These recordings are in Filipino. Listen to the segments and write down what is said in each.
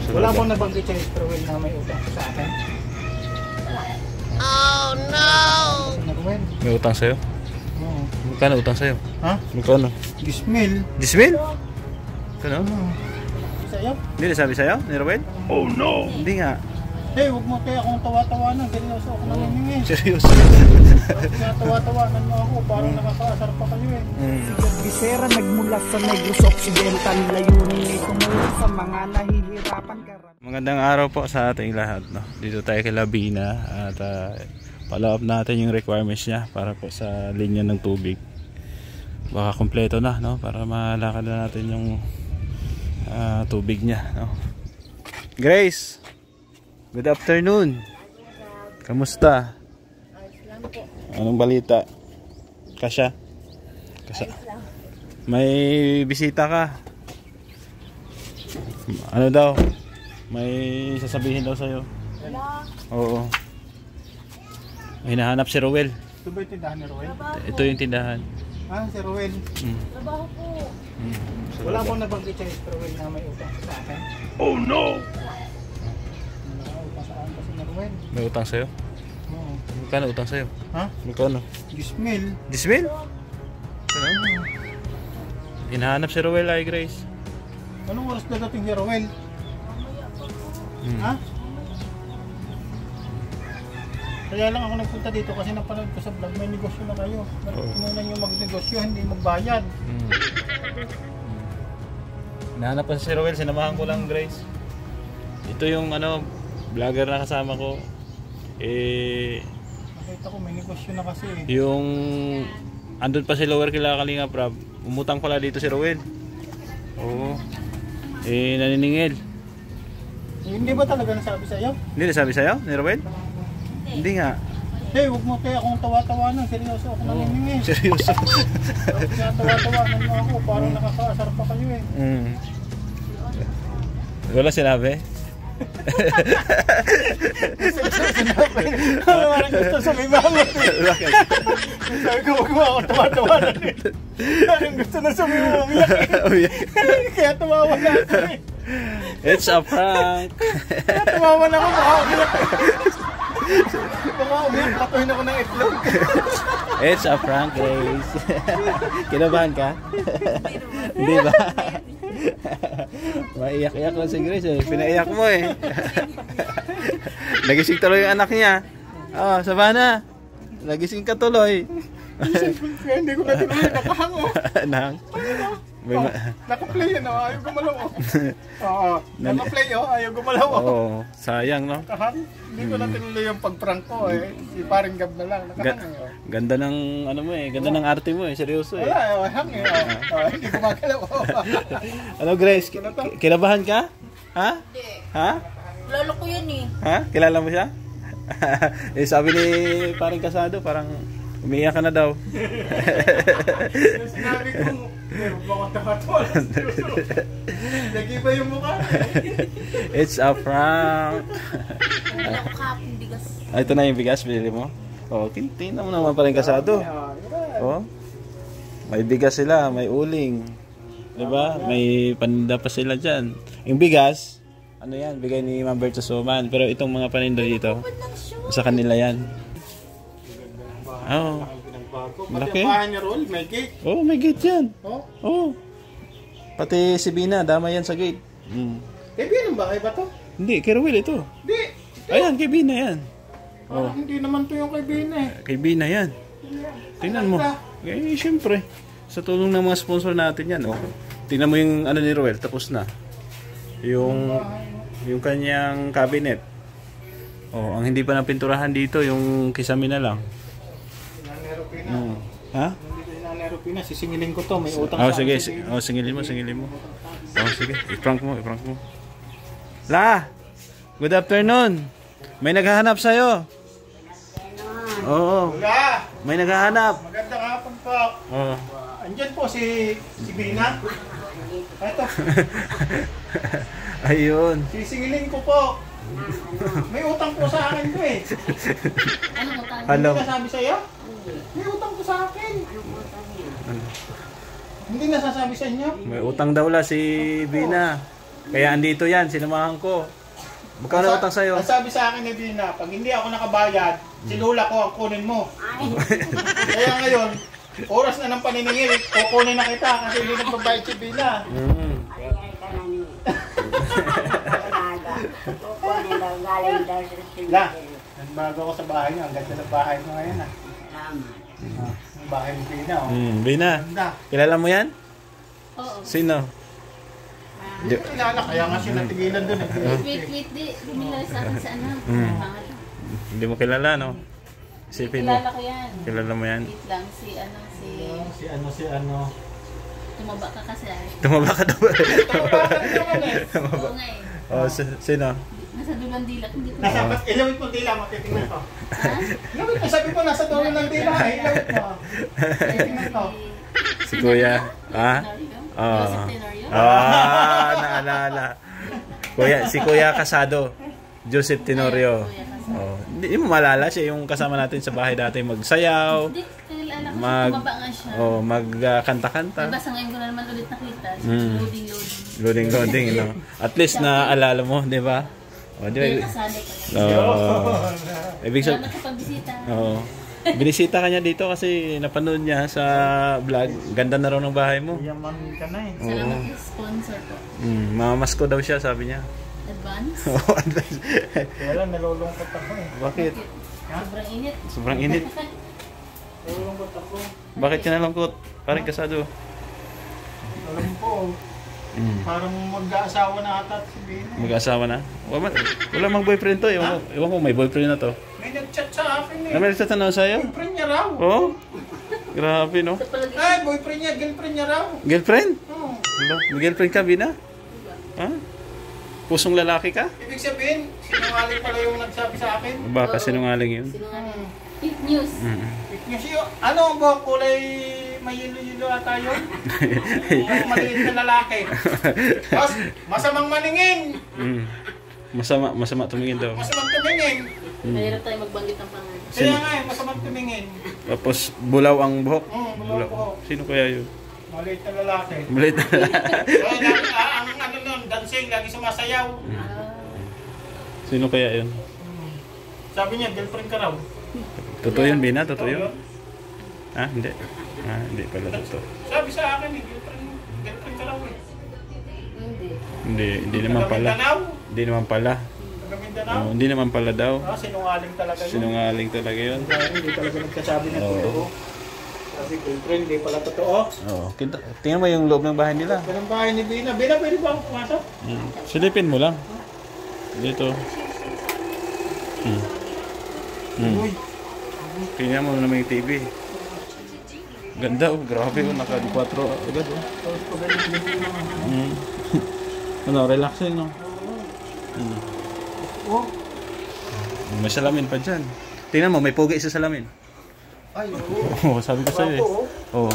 Wala akong nabanggit sa Ruel na may utang sa akin. Oh no! May utang sa'yo? Oo. Magkano utang sa'yo? Ha? Magkano? 10,000. 10,000? Kano? Sa'yo? Hindi nasabi sa'yo ni Ruel? Oh no! Hindi nga. Hey, huwag mo tayo akong tawa-tawanan. Seryoso ako nangingi. Seryoso? Kaya tawa-tawanan mo ako. Parang nakakaasar pa kayo eh. Bisera nagmula sa Negros Occidental, layunin ay tumulong sa mga nahihirapan karamihan. Magandang araw po sa ating lahat, no? Dito tayo kay Labina at follow up natin yung requirements niya para po sa linya ng tubig. Baka kompleto na, no? Para malakad na natin yung tubig niya, no? Grace, good afternoon. Kamusta? Anong balita? Kasya? May bisita ka? Ano daw? May sasabihin daw sa'yo? Wala. Oo. Hinahanap si Ruel. Ito ba yung tindahan ni Ruel? Ito yung tindahan. Ah, si Ruel. Trabaho po. Wala akong nabanggit sa Ruel na may utang sa akin. Oh no! Wala utang sa akin kasi ni Ruel. May utang sa'yo? Oo. Magkano utang sa'yo? Ha? Magkano? 10,000. 10,000? Hinahanap si Ruel ay Grace. Anong oras dadating si Ruel? Ha? Kaya lang ako nagpunta dito kasi napanood ko sa vlog, may negosyo na kayo. Muna nyo magnegosyo, hindi magbayad. Hinahanap pa si Ruel, sinamahan ko lang Grace. Ito yung vlogger na kasama ko. Nakita ko may negosyo na kasi eh. Yung andun pa si Lower kila Kalinga Prab, umutang pala dito si Ruel. Oo. Naniningil. Hindi ba talaga nasabi sa'yo? Hindi nasabi sa'yo ni Ruel? Hindi nga. Hey, huwag mo tayo akong tawa-tawanan. Seryoso ako nangingi. Seryoso? Kaya tawa-tawanan mo ako. Parang nakakaasar pa kayo eh. Wala sinabi? Parang gusto sumimangot eh. Bakit? Sabi ko, huwag mo ako tawa-tawanan eh. Parang gusto na sumimangot eh. Kaya tumawa na ako eh. It's a prank. Kaya tumawa na ako. Baka umiyak. Baka umiyak. Patuhin ako ng itlog. It's a prank, Grace. Kinabahan ka? Hindi ba? Maiyak-iyak lang si Grace eh. Pinaiyak mo eh. Nagising tuloy yung anak niya. Oh, Savannah. Nagising ka tuloy. Kaya hindi ko na tinuloy. Nakahango. Nang? Naka-play yan. Ayaw gumalaw. Oo. Naka-play ayaw gumalaw. Oo. Sayang, no? Nakahang. Hindi ko na tinuloy yung pag-prank ko eh. Si paring Gab na lang. Nakahang eh. Ganda ng mo eh. Ganda ng arte mo eh. Seryoso eh. Wala, hang eh. Hindi ko magalaw. Ano Grace? Kinabahan ka? Ha? Hindi. Ha? Lolo ko yan eh. Ha? Kilala mo siya? Sabi ni paring Kasado, parang umiiyak ka na daw. Sinabi ko, meron ba akong takatol? Nag-iba yung mukha. It's a prank. Wala ko kapong bigas. Ito na yung bigas, binili mo? Oo, tingnan mo naman paring Kasado. Oo. May bigas sila, may uling. Diba? May paninda pa sila dyan. Yung bigas, ano yan, bigay ni Ma'am Berto Suman. Pero itong mga paninda dito, sa kanila yan. Oo. Malaki. Pati ang bahay ni Rol, may gate. Oo, may gate yan. Oh? Oo. Pati si Bina, dama yan sa gate. Kaibigan bahay ba to? Hindi, kay Ruel ito. Hindi. Ayan, kay Bina yan. Parang hindi naman to yung kaibigan eh. Kay Bina yan. Tingnan mo. Eh, syempre. Sa tulong ng mga sponsor natin yan. Oh. Tingnan mo yung ni Ruel, tapos na. Yung kanyang cabinet. Oh, ang hindi pa napinturahan dito, yung kisame na lang. Ha? Nandito yung Nanay Rupina, sisingilin ko to, may utang Oh, sa sige. akin. Oh, singilin mo. Oh, sige. I-prank mo. La! Good afternoon. May naghahanap sa'yo. Oo. Wala! May naghahanap. Magandang hapon po. Oo. Andyan po si Bina. Ito, Ayun. sisingilin ko po. May utang po sa akin ko eh. Anong utang? Hello. Hindi nasabi sa'yo? May utang po sa akin. Hindi nasasabi sa inyo? May utang daw la si Bina. Kaya andito yan, sinamahan ko. Magkano utang sa'yo? Ang sabi sa akin ni Bina, pag hindi ako nakabayad, sinula ko ang kunin mo. Kaya ngayon, oras na ng paniningil, kukunin na kita kasi hindi nagbabayad si Bina. La, nagbago ako sa bahay niyo. Ang ganda ng bahay mo ngayon ah. Ang bahay ni Bina oh. Bina, Ganda. kilala mo yan? Oo. Sino? Hindi ko kilala, kaya nga siya natigilan doon eh. Wait, di. Bumila sa akin sa ano. Pangalan. Hindi mo kilala, no? Isipin mo. Kilala ko yan. Kilala mo yan? Wait lang, Si ano. tumaba ka kasi ay. Tumaba ka daw. Oo nga eh. Oh, sino? Nasa dulang dilak, hindi ko. Ilawit mo dila mo, titingnan ko. Ha? Ilawit mo, sabi ko nasa dulo ng dila. Ilawit mo. Titingnan ko. Si Kuya. Ah? Joseph Tenorio? Ah, naalala. Kuya, si Kuya Casado. Joseph Tenorio. Oh, hindi mo malala siya yung kasama natin sa bahay dati magsayaw. Hindi, kilala ko. Tumaba nga siya. Oh, magkanta-kanta. Diba sa ngayon ko na naman ulit nakita. Loading, no? At least naalala mo, di ba? Oh, di ba? Kaya kasali ko yan. Oh. Ibig Salamat sabihin. sa pagbisita. Oo. Binisita ka niya dito kasi napanood niya sa vlog. Ganda na raw ng bahay mo. Yaman ka na eh. Salamat sa sponsor ko. Mamamas ko daw siya, sabi niya. Advance? Oo, advance. Kaya lang, nalulungkot ako eh. Bakit? Sobrang init. Sobrang init. Nalulungkot ako. Bakit ka nalungkot? Parang Casado. Alam ko, parang mag-aasawa na ata si Bina. Mag-asawa na? Wala mang boyfriend to. Ewan ko may boyfriend na to. May nag-chat sa akin eh. May nagtatanong sa'yo? Boyfriend niya raw. Oo? Grabe, no? Ay, boyfriend niya, girlfriend niya raw. Girlfriend? Oo. Wala. May girlfriend ka, Bina? Ha? Pusong lalaki ka? Ibig sabihin, sinungaling pala yung nagsabi sa akin. Baka sinungaling yun. Sinungaling. Fake news. Fake news yun. Ano ang buhok kulay may yelo-yelo ata yun? Yung maliit na lalaki. Tapos, masamang maningin. Masama tumingin daw. Masamang tumingin. Mahirap tayo magbanggit ng pangalan. Kaya nga eh, masamang tumingin. Tapos bulaw ang buhok. Bulaw ko. Sino kaya yun? Maliit na lalaki. Malit na. Kaya ang ano nun, dancing, lagi sumasayaw. Sino kaya yun? Sabi niya, girlfriend ka raw. Totoo yun, Bina? Totoo yun? Ha? Hindi. Hindi pala totoo. Sabi sa akin eh, girlfriend ka raw eh. Hindi. Hindi naman pala. Mindanao? Hindi naman pala. Taga Mindanao? Hindi naman pala daw. Sinungaling talaga yun. Sinungaling talaga yun. Hindi talaga nagkasabi ng totoo. Sabi, girlfriend, hindi pala totoo. Oo. Tingnan mo yung loob ng bahay nila. Ganang bahay ni Bina. Bina, pwede ba akong pumasok? Silipin mo lang. Dito. Uy, Tingnan mo naman yung TV. Ganda oh. Grabe oh. Naka-4 agad oh. tapos ko ganun ni Bina. Ano, relaxing no? Oh, May salamin pa dyan. Tingnan mo, may pogi sa salamin. ay, oo. Oo, sabi ko sa'yo eh. Oo.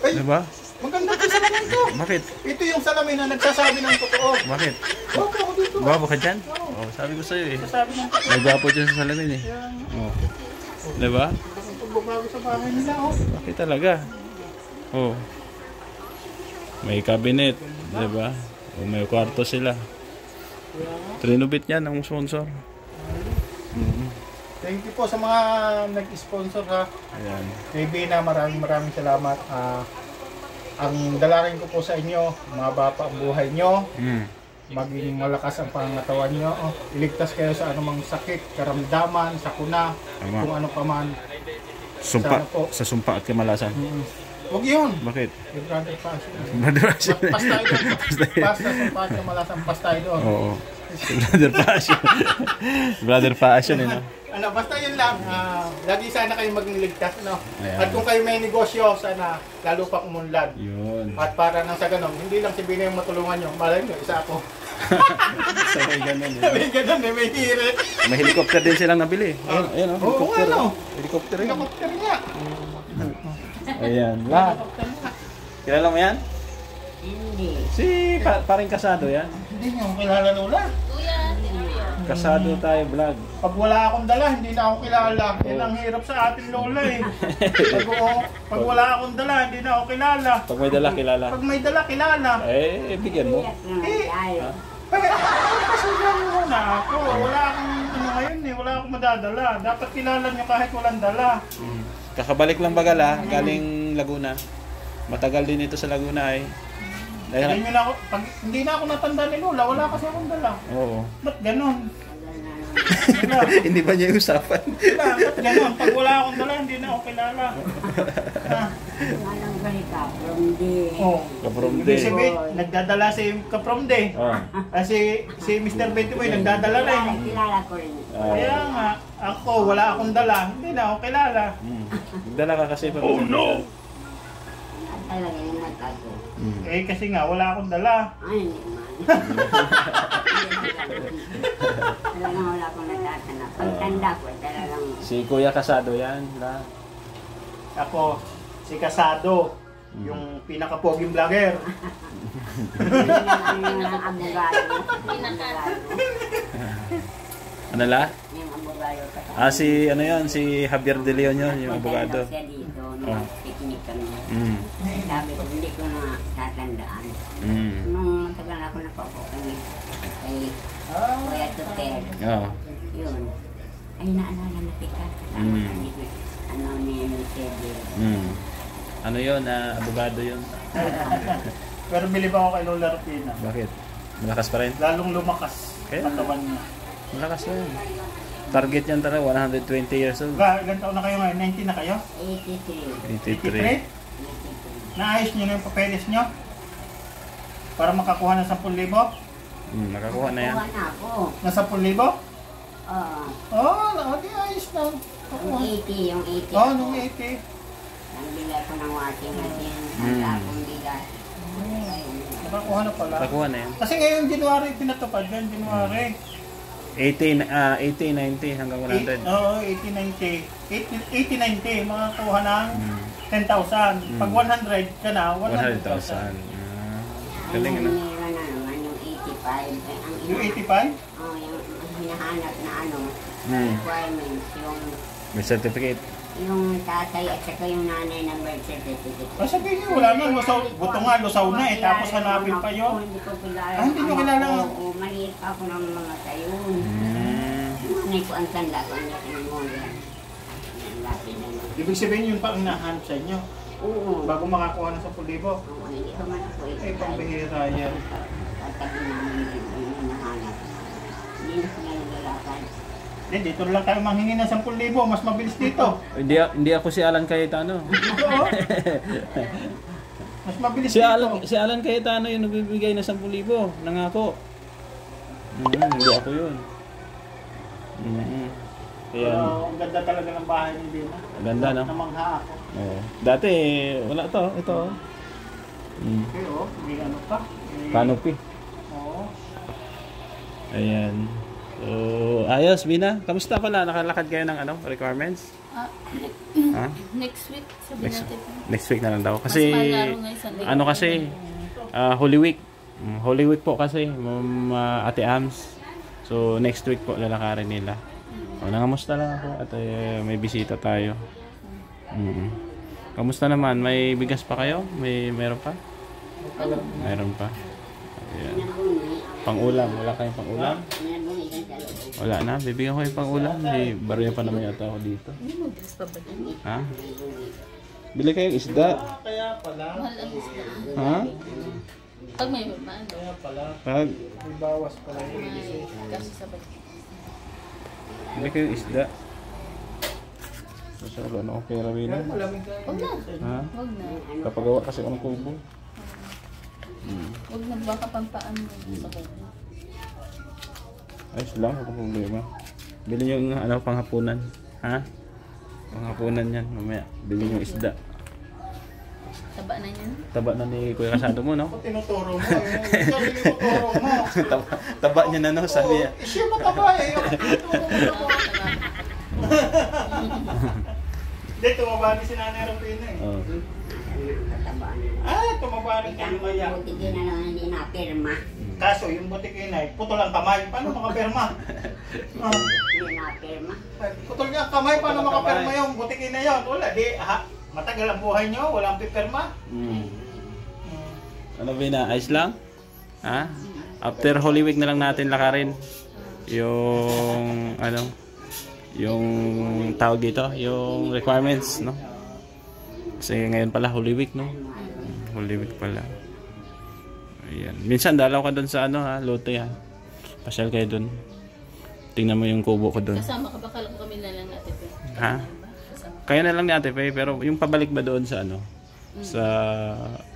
Ay, Diba? maganda yung salamin to. Bakit? Ito yung salamin na nagsasabi ng totoo. Bakit? Okay ako dito. Gwapo ka dyan? Oo, sabi ko sa'yo eh. Nagsasabi ng totoo. May gwapo dyan sa salamin eh. Oo. Diba? Ang pagbabago sa bahay nila, oh. Bakit talaga? Oo. May cabinet. Diba? O may kwarto sila. Trinobit yan ang sponsor. Thank you po sa mga nag-sponsor ha. Ayan. Kay Bina, maraming salamat. Ang dalangin ko po sa inyo, mababa ang buhay nyo, maging malakas ang pangatawan nyo, iligtas kayo sa anumang sakit, karamdaman, sakuna, Tama. kung ano pa man. Sumpa. Sana po. Sa sumpa at kamalasan. Huwag yun. Bakit? Yung brother pass. Madrasyon. Pas tayo doon. Pas na sumpa at kamalasan, pas tayo doon. Oo. Brother Passion. Brother Passion eh no? Ano, basta yun lang. Lagi sana kayo maging ligtas. No? Ayan. At kung kayo may negosyo, sana lalo pang umunlad. Yun. At para nang sa ganun, hindi lang si Bina yung matulungan nyo. Malay nyo, isa ako. Sabay ganun eh. May ganun eh, may hirit. May helicopter din silang nabili. Ayun, ayun oh, Oo, helicopter. ano? Oh. Helicopter yun. Helicopter nga. Ayan. Lahat. Helicopter nga. Kilala mo yan? Hindi. Si paring Casado yan. Hindi nyo kilala Lola. Kuya, Tenorio. Kasado tayo vlog. Pag wala akong dala, hindi na ako kilala. Yan ang hirap sa ating lola eh. Pag wala akong dala, hindi na ako kilala. Pag may dala, kilala. Pag may dala, kilala. Eh, bigyan mo. Kasi gano'n muna ako. Wala akong ano ngayon eh. Wala akong madadala. Dapat kilala nyo kahit walang dala. Kakabalik lang bagala, galing Laguna. Matagal din ito sa Laguna ay. Hindi na ako, hindi na ako natanda ni Lola, wala kasi akong dala. Oo. Ba't ganon? Hindi ba niya usapan? Ba't ganon? Pag wala akong dala, hindi na ako kilala. Oh. Kapromde. Ibig sabihin, nagdadala si Kapromde. Oh. Kasi si Mr. Betty Boy, nagdadala rin. Kaya nga, ako, wala akong dala, hindi na ako kilala. Dala ka kasi. Oh no! Eh kasi nga, wala akong dala. Ay, talagang wala akong natatanap. Pagtanda ko, talagang... Si Kuya Kasado yan. La. Ako, si Kasado, yung pinaka-poging vlogger. Yung abogado. Ano la? Yung abogado. Si ano yon, si Javier De Leon yun, yung abogado. Siya dito, nung pikinig kami. Sabi ko, hindi ko na tatandaan. Nung matagal ako napapo kami kay Kuya Tuter. Oo. Yun. Ay, naalala na kita. Kasama kami. Ano ni Mercedes. Ano yun, abogado yun. Pero bilib ako kay Lola Rupina. Bakit? Malakas pa rin? Lalong lumakas Kaya? katawan niya. Malakas na yun. Target yan talaga, 120 years old. Ilan taon na kayo ngayon? 19 na kayo? 83. 83? Naayos nyo na yung papeles nyo? Para makakuha ng 10,000? Nakakuha na yan. Kuha na ako. Na 10,000? Oo, di ayos na. Yung 80, yung 80. Oo, nung 80. Nagbigay ko ng washing machine. Ang tapong bigas. Nakakuha na pala. Nakakuha na yan. Kasi ngayon January pinatupad yan, January. 80, 90 hanggang 100. Oo, 80, 90. Makakuha ng 10,000. Pag 100 ka na, 100,000. 100,000. Galing na. Meron na naman yung 85. Yung 85? Oo, yung hinahanap na requirements. Yung May certificate. yung tatay at saka yung nanay ng birth certificate. O sabihin nyo, wala na. Buto nga, lusaw na eh. Tapos hanapin pa yun. Hindi ko kilala. Hindi nyo kilala. Oo, maliit pa ako ng mga tayo. Nanay ko ang tanda ko. Ang laki ng mga. Ibig sabihin yun pa ang hinahanap sa inyo. Oo. Bago makakuha ng 10,000. Oo, hindi ko man ako Ay, pambihira yan. tatabi namin yung hinahanap. Hindi na sila naglalakad. Dito lang tayo manghingi ng 10,000. Mas mabilis dito. Hindi ako si Alan Cayetano. Dito oh. Mas mabilis dito. Si Alan Cayetano yung nagbibigay ng 10,000. Nangako. Hindi ako yun. Kaya, Pero ang ganda talaga ng bahay ni Dina. ganda no? Namangha ako. Oo. Dati wala to. Ito. Pero, hindi ano pa. Canopy. Oo. Ayan. So, ayos, Bina. Kamusta pala? Nakalakad kayo ng requirements? Ha? Next week, sabi natin. Next week na lang daw. Mas Kasi, malaro ngayon sa linggo. ano kasi, Holy Week. Holy Week po kasi, Ate Ams. So, next week po lalakarin nila. O, nangamusta lang ako at may bisita tayo. Kamusta naman? May bigas pa kayo? Meron pa? Meron pa. Ayan. Pang-ulam. Wala kayong pang-ulam? Wala na. Bibigyan ko yung pang-ulam. May barya pa naman yata ako dito. Hindi mo dress pa ba dyan? Ha? Bili kayong isda. Kaya pala. Mahal ang isda. Ha? Pag may maano, Kaya pala. Pag May bawas pala yun. may kasi sa bag. bili kayong isda. Masyado ano ang pera Wina? Malamig kayo. Huwag na. Ha? Huwag na. Kapagawa kasi ako ng kubo. Huwag na. Baka pampaan mo sa kubo. Ayos lang, walang problema. Bili nyo yung panghapunan. Ha? Panghapunan yan, mamaya. Bili nyo isda. Taba na yan. Taba na ni Kuya Kasado mo, no? Ako tinuturo mo. Yung tinuturo mo. Taba niya na, no? Sabi niya. Siya mataba eh. Ako tinuturo mo. Hindi, tumaba rin si Nanay Rupina eh. Oh. Katabaan. Tumaba rin kayo maya. Buti din na lang hindi napirma. Kaso yung butikin ay putol ang kamay. Paano makapirma? Hindi na pirma. Putol niya ang kamay. Paano makapirma yung butikin na yun? Wala. Di, matagal ang buhay nyo. Walang pipirma. Ano Bina? Ayos lang? Ha? After Holy Week na lang natin lakarin yung ano, yung tawag dito, yung requirements, no? Kasi ngayon pala Holy Week, no? Holy Week pala. Ayan. Minsan dalaw ka doon sa ano ha, Lote ha. Pasyal kayo doon. Tingnan mo yung kubo ko doon. Kasama ka ba? Kala ko kami na lang natin. Ha? Kaya na lang ni Ate Faye, pero yung pabalik ba doon sa ano? Sa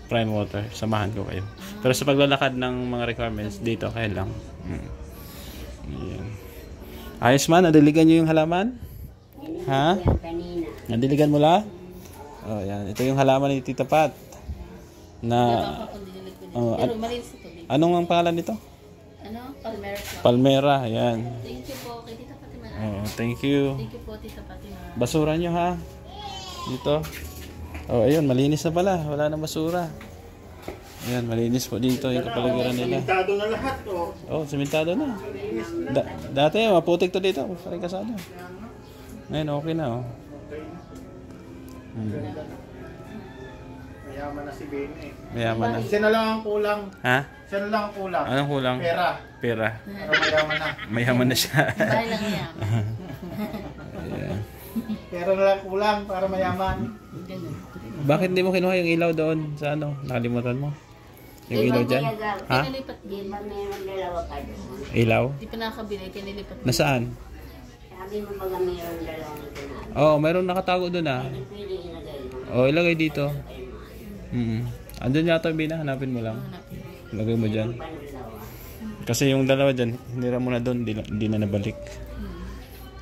Prime Water, samahan ko kayo. Pero sa paglalakad ng mga requirements dito, kaya lang. Ayan. Ayos man, nadiligan nyo yung halaman? Ha? Yan kanina. Nadiligan mo la? Oh, yan. Ito yung halaman ni Tita Pat. Na, Pero malinis ito. anong ang pangalan nito? Ano? Palmera po. Palmera, yan. Thank you po kay Tita Fatima. Oh, thank you. Thank you po Tita Fatima. Basura nyo ha. Dito. Oh, ayun, malinis na pala. Wala nang basura. Ayan, malinis po dito yung kapaligiran nila. Simentado na lahat. Oh, sementado na. Dati, maputik to dito. Parang kasado. Ngayon, okay na oh. Mayaman na si Benny. Mayaman na. Isa na lang ang kulang. Ha? Isa na lang ang kulang. Anong kulang? Pera. Pera. Pero mayaman na. Mayaman na siya. Bahay lang niya. Ayan. Pera na lang kulang para mayaman. Ganun. Bakit hindi mo kinuha yung ilaw doon sa ano? Nakalimutan mo? Yung ilaw dyan? Ha? Kinilipat din. Di ba mayroon dalawa ka doon? Ilaw? Di pa nakakabili. Kinilipat din. Nasaan? Sabi mo baga mayroon dalawa nito na. Oo, mayroon nakatago doon ah. Hindi pwede ilagay mo. Oo, ilagay dito. Andun yata yung Bina, hanapin mo lang. Ilagay mo dyan. Panlawa. Kasi yung dalawa dyan, hinira mo na doon, hindi na nabalik.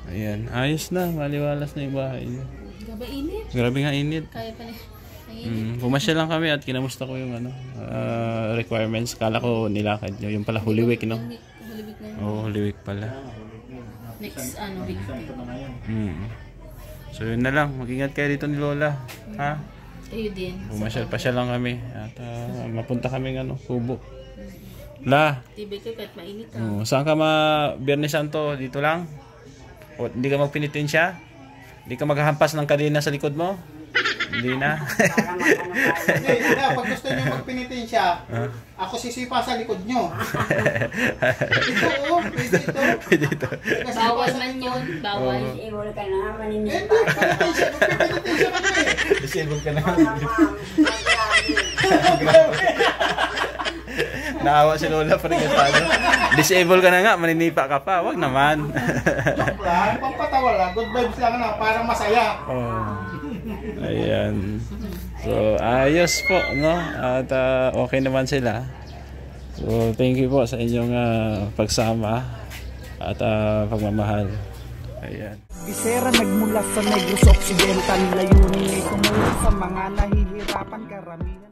Ayan, ayos na, maliwalas na yung bahay niya. Gaba init. Grabe nga init. Kaya pa niya. Ang init. Pumasya lang kami at kinamusta ko yung ano, requirements. Kala ko nilakad nyo. Yung pala Holy Week, no? Holy Week na yun. Oo, Holy Week pala. Next week. So yun na lang, mag-ingat kayo dito ni Lola. Ha? Kayo din. Pumasyal lang kami. At mapunta kami ng ano, Kubo. La, Tibay ko kahit mainit ka. saan ka Biyernes Santo? Dito lang? O hindi ka magpinitin siya? Hindi ka maghahampas ng kadena sa likod mo? Hindi na. Hindi, pag gusto nyo magpinitin siya, ako sisipa sa likod nyo. Ito pwede ito. Pwede ito. Bawal man yun. Bawal. Iwala ka na, maninipa. Hindi, pinitin siya. Magpipinitin siya kami. Disable ka na. Grabe. Naawa si Lola pa rin kasado. Disable ka na nga, maninipa ka pa. Wag naman. Joke lang, pampatawa lang. Good vibes lang na, parang masaya. Ayan. So, ayos po, no? At okay naman sila. So, thank you po sa inyong pagsama at pagmamahal. Ayan. Bisera nagmula sa Negros Occidental, layunin ay tumulong sa mga nahihirapan karamihan.